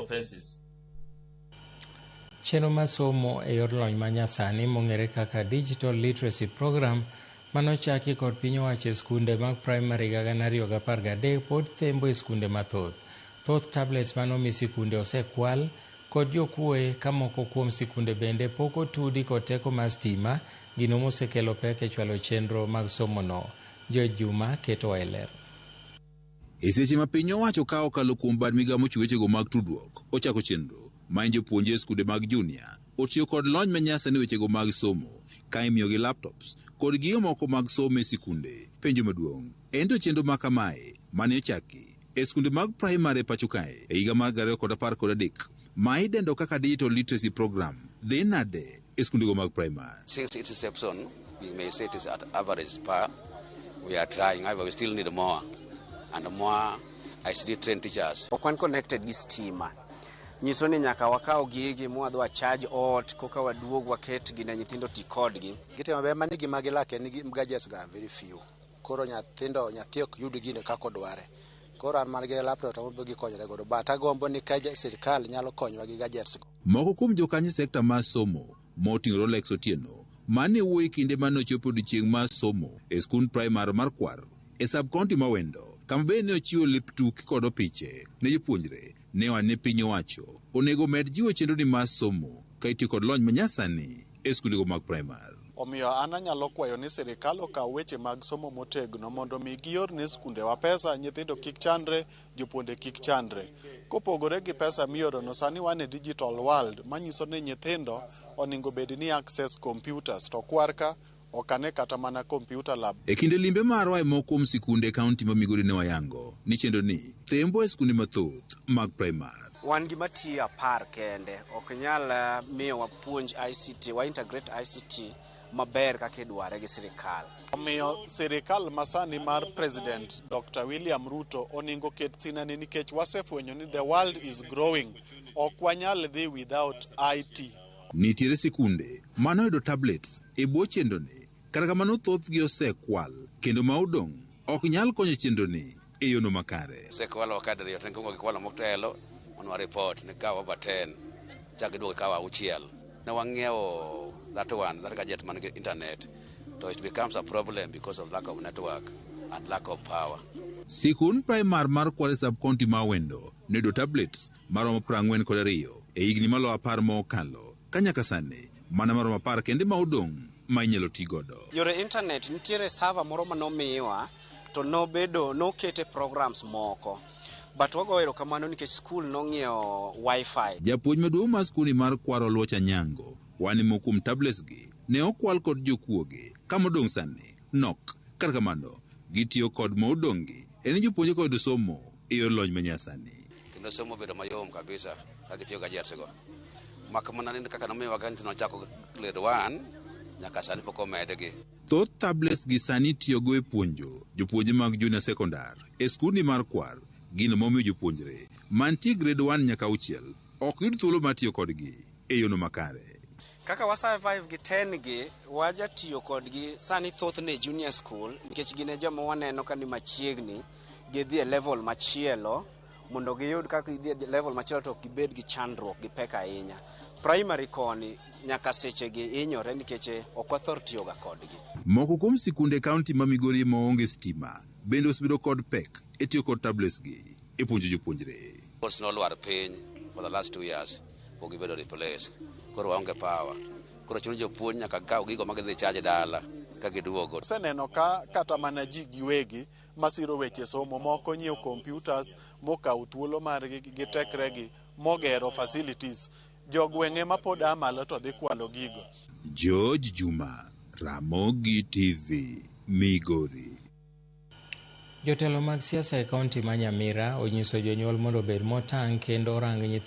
offenses. Chenro mar somo e yor lony manyasani mong'ere kaka Digital Literacy Program manochaki kod piny owacho e skunde mag primary 2013 pod thembo e skunde mathoth. Thoth tablets manomi sikunde osekwal kod jokuoye ka moko kuom sikunde bende pok otudi kod teko mar stima, gino mosekelo pek e chwalo chenro mag somono. George Juma keto e ler. E seche ma piny owacho ka okalo kuom bad migawo mochiwo wechego mag tudruok, ochako chenro ma jopuonje e skunde mag junior otiyo kod lony manyasani wechego mag somo ka imiyogi laptops kod gigo moko mag somo e sikunde. Penjo maduong' en to chenro ma kamae mane ochaki e skunde mag primary pacho kae e higa mar 2013 ma idendo kaka Digital Literacy Program dhi nade e skundego mag primary. Since its inception, we may say it is at average par. We are trying, however, we still need more and more ICT trained teachers. Okwan connected gi stima. Nyiso ni nyaka wakao gigi mwadwa charge ot koka waduog waket gi na nyithindo ti kodgi. Gite mabe mani gi magilake ni gadgets ga very few. Koro nyathi ok yud gine kako dware. Koro an margi laptop to mobe gi konyre godo. Bata gombo ni ka sirkal nyalo konyowa gi gadgets go. Moko kuom jokanyo sekta mar somo moting'o Rolex Otieno mane wuoyo kinde mane ochopo odiechieng' mar somo e skund primar mar Kwar e sub-county ma Wendo, kama bende ne ochiwo lip tuki kod opiche ne jopuonjre. Ne wan ne piny owacho onego med jiwo chenro ni mar somo ka itiyo kod lony manyasani e skundego mag primar. Omiyo an anyalo kwayo ni sirikal okaw weche mag somo motegno mondo mi gior ne skunde wa pesa, nyithindo kik chandre, jopuonde kik chandre. Kopogore gi pesa mioro no, sani wan e digital world manyiso ni nyithindo oningo bed ni access computers to kwarka okane kata mana computer lab. E kinde limbe marwa e moko kuom sikunde kaunti ma Migori ne wayango ni chenro ni thembo e skunde mathoth mag primar. Wan gima tiyo apar kende, ok nyal miyo wapuonj ICT, wa integrate ICT maber kaka idware gi sirikal. Omiyo sirikal masani mar President Dr. William Ruto oningo ket sinani nikech wasefwenyo ni the world is growing. Ok wanyal dhi without IT. Nitiere sikunde manoyudo tablets e bwo chenro ni, kata kamano thothgi osekwal kendo ma odong' ok nyal konyo chenro ni e yono makare. Sekwalo kadri yotengo gikwalo motelo manwa report ni kawa over 10 chak duogo kawa 6. Ne wang'iewo that gadget man internet, so it becomes a problem because of lack of network and lack of power. Sikund primar mar Kwale sub-county ma Wendo noyudo tablets maromo 42 e higni malo 10 mokalo, ka nyaka sani mana maromo 10 kende ma odong' ma inyalo ti godo. Yore internet nitiere server moro manomiwa to nokete programs moko. But wagoero kamano nikech school nong'iewo wifi. Japuonj maduong' mar skuni mar Kwaro Oluocha Nyango wani moko kuom tablets gi ne okwal kod jokuoge ka modong' sani nok, kata kamano gitiyo kod modong' gi en jopuonje kod somo e yor lony manyasani. Kendo somo bedo mayom kabisa ka gitiyo gadgets go. Makamana ni kaka nomiwa ganti no chako grade 1 nyaka sani pok omedgi. Thoth tablets gi sani tiyogo e puonjo jopuonje mag junior secondary e skuni mar Kwar. Gino momiyo jopuonjre mantie grade 1 nyaka 6 ok yud thuolo mar tiyo kodgi e yono makare. Kaka wa survive gi 10 gi, waja tiyo kodgi sani thoth ne junior school nikech gine joma waneno ka ni machiegni gidhi e level machielo, mondo giyud kaka gidhi e level machielo to gibed gi chandruok gi pek ahinya. Primary koni nyaka seche gi inyore nikech ok wathor tiyo ga kodgi. Moko kuom sikunde kaunti ma Migori maonge stima bende osebedo kod pek e tiyo kod tablets gi e puonjo jopuonjre. Schools nolwar piny for the last 2 years pok gibedo replace. Koro waonge power. Koro chuno jopuonj nyaka kaw gigo ma gidhi charge dala ka giduogo. Seneno ka kata mana ji giwegi masiro weche somo moko nyiewo computers mokaw thuolo margi gi tekregi mogero facilities. Jogweng'e ma pod amalo to dhi kwalo gigo. George Juma, Ramogi TV, Migori. Jotelo mag siasa e kaunti ma Nyamira onyiso jonyuol mondo obed motang' kendo orang nyithindo